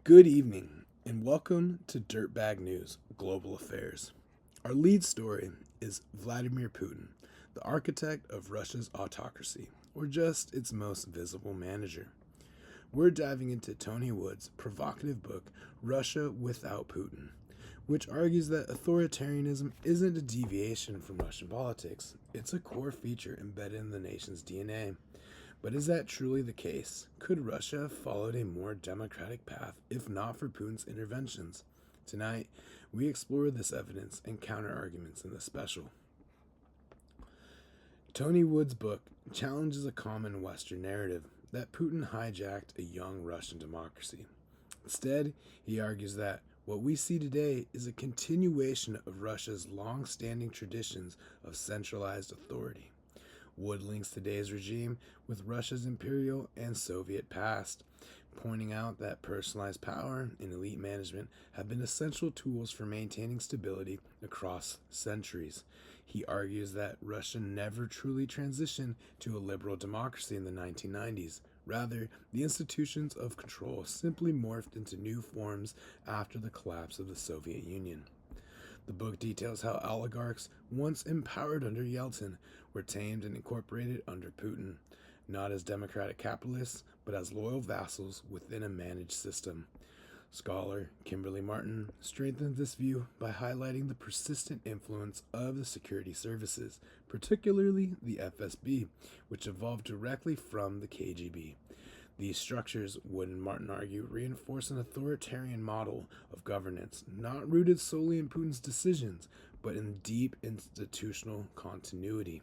Good evening, and welcome to Dirtbag News Global Affairs. Our lead story is Vladimir Putin, the architect of Russia's autocracy, or just its most visible manager. We're diving into Tony Wood's provocative book, Russia Without Putin, which argues that authoritarianism isn't a deviation from Russian politics, it's a core feature embedded in the nation's DNA. But is that truly the case? Could Russia have followed a more democratic path if not for Putin's interventions? Tonight, we explore this evidence and counter-arguments in the special. Tony Wood's book challenges a common Western narrative that Putin hijacked a young Russian democracy. Instead, he argues that what we see today is a continuation of Russia's long-standing traditions of centralized authority. Wood links today's regime with Russia's imperial and Soviet past, pointing out that personalized power and elite management have been essential tools for maintaining stability across centuries. He argues that Russia never truly transitioned to a liberal democracy in the 1990s. Rather, the institutions of control simply morphed into new forms after the collapse of the Soviet Union. The book details how oligarchs, once empowered under Yeltsin, were tamed and incorporated under Putin, not as democratic capitalists, but as loyal vassals within a managed system. Scholar Kimberly Martin strengthens this view by highlighting the persistent influence of the security services, particularly the FSB, which evolved directly from the KGB. These structures, Wood and Martin argue, reinforce an authoritarian model of governance, not rooted solely in Putin's decisions, but in deep institutional continuity.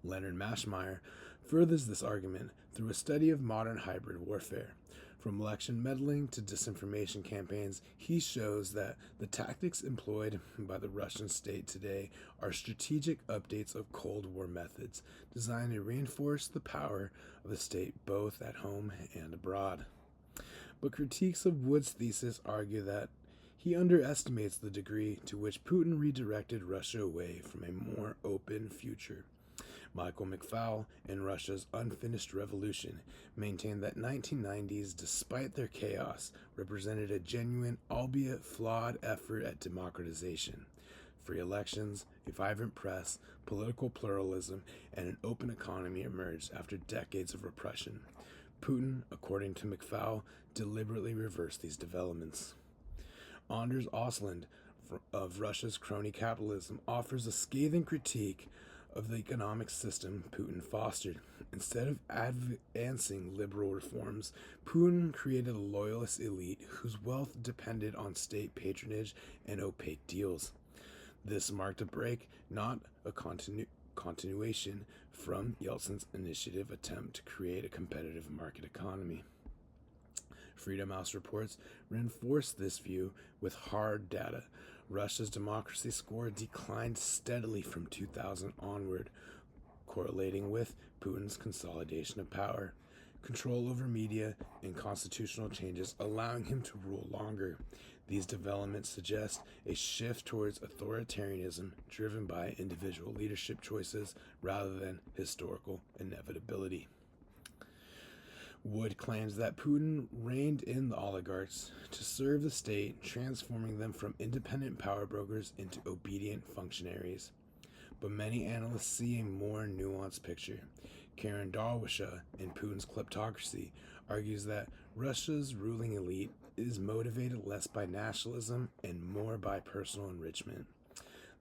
Lennart Maschmeyer furthers this argument through a study of modern hybrid warfare. From election meddling to disinformation campaigns, he shows that the tactics employed by the Russian state today are strategic updates of Cold War methods designed to reinforce the power of the state both at home and abroad. But critiques of Wood's thesis argue that he underestimates the degree to which Putin redirected Russia away from a more open future. Michael McFaul in Russia's Unfinished Revolution maintained that 1990s, despite their chaos, represented a genuine, albeit flawed, effort at democratization. Free elections, a vibrant press, political pluralism, and an open economy emerged after decades of repression. Putin, according to McFaul, deliberately reversed these developments. Anders Åslund of Russia's Crony Capitalism offers a scathing critique of the economic system Putin fostered. Instead of advancing liberal reforms, Putin created a loyalist elite whose wealth depended on state patronage and opaque deals. This marked a break, not a continuation, from Yeltsin's initiative attempt to create a competitive market economy. Freedom House reports reinforce this view with hard data. Russia's democracy score declined steadily from 2000 onward, correlating with Putin's consolidation of power, control over media, and constitutional changes allowing him to rule longer. These developments suggest a shift towards authoritarianism driven by individual leadership choices rather than historical inevitability. Wood claims that Putin reined in the oligarchs to serve the state, transforming them from independent power brokers into obedient functionaries. But many analysts see a more nuanced picture. Dawisha in Putin's Kleptocracy argues that Russia's ruling elite is motivated less by nationalism and more by personal enrichment.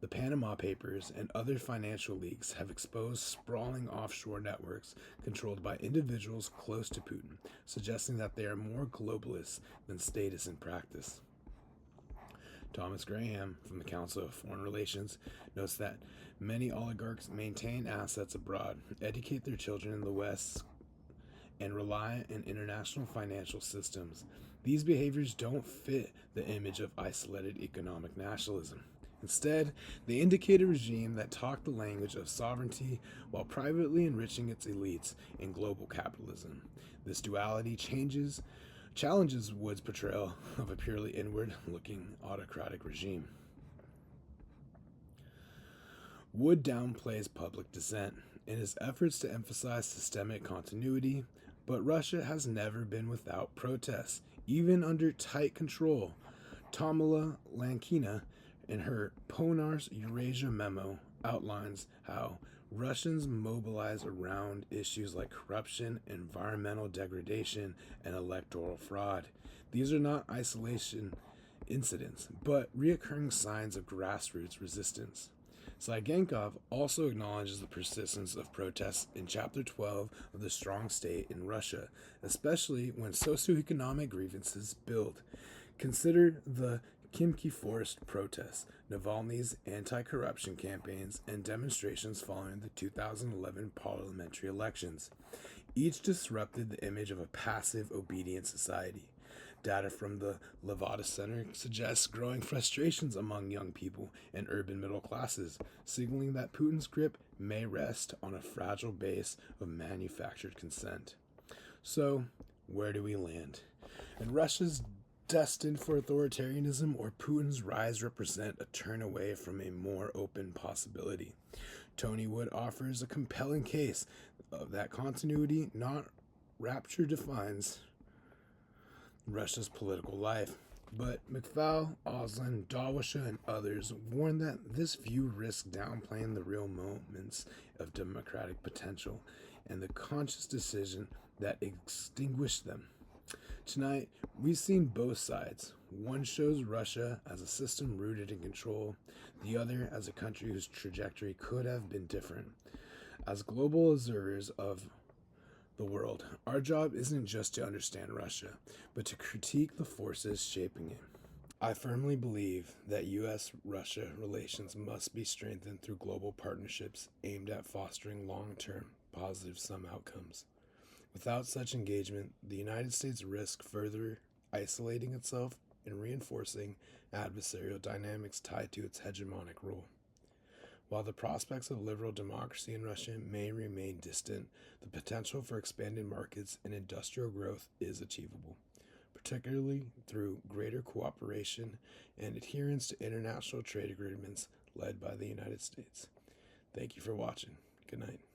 The Panama Papers and other financial leaks have exposed sprawling offshore networks controlled by individuals close to Putin, suggesting that they are more globalist than statists in practice. Thomas Graham from the Council of Foreign Relations notes that many oligarchs maintain assets abroad, educate their children in the West, and rely on international financial systems. These behaviors don't fit the image of isolated economic nationalism. Instead, they indicate a regime that talked the language of sovereignty while privately enriching its elites in global capitalism. This duality challenges Wood's portrayal of a purely inward-looking autocratic regime. Wood downplays public dissent in his efforts to emphasize systemic continuity, but Russia has never been without protests, even under tight control. Tamila Lankina, in her Ponar's Eurasia memo, outlines how Russians mobilize around issues like corruption, environmental degradation, and electoral fraud. These are not isolation incidents, but reoccurring signs of grassroots resistance. Saigenkov also acknowledges the persistence of protests in Chapter 12 of The Strong State in Russia, especially when socioeconomic grievances build. Consider the Khimki Forest protests, Navalny's anti-corruption campaigns, and demonstrations following the 2011 parliamentary elections. Each disrupted the image of a passive, obedient society. Data from the Levada Center suggests growing frustrations among young people and urban middle classes, signaling that Putin's grip may rest on a fragile base of manufactured consent. So, where do we land? And Russia's destined for authoritarianism or Putin's rise represent a turn away from a more open possibility. Tony Wood offers a compelling case of that continuity, not rupture, defines Russia's political life. But McFaul, Åslund, Dawisha, and others warn that this view risks downplaying the real moments of democratic potential and the conscious decision that extinguished them. Tonight, we've seen both sides. One shows Russia as a system rooted in control, the other as a country whose trajectory could have been different. As global observers of the world, our job isn't just to understand Russia, but to critique the forces shaping it. I firmly believe that U.S.-Russia relations must be strengthened through global partnerships aimed at fostering long-term, positive sum outcomes. Without such engagement, the United States risks further isolating itself and reinforcing adversarial dynamics tied to its hegemonic role. While the prospects of liberal democracy in Russia may remain distant, the potential for expanded markets and industrial growth is achievable, particularly through greater cooperation and adherence to international trade agreements led by the United States. Thank you for watching. Good night.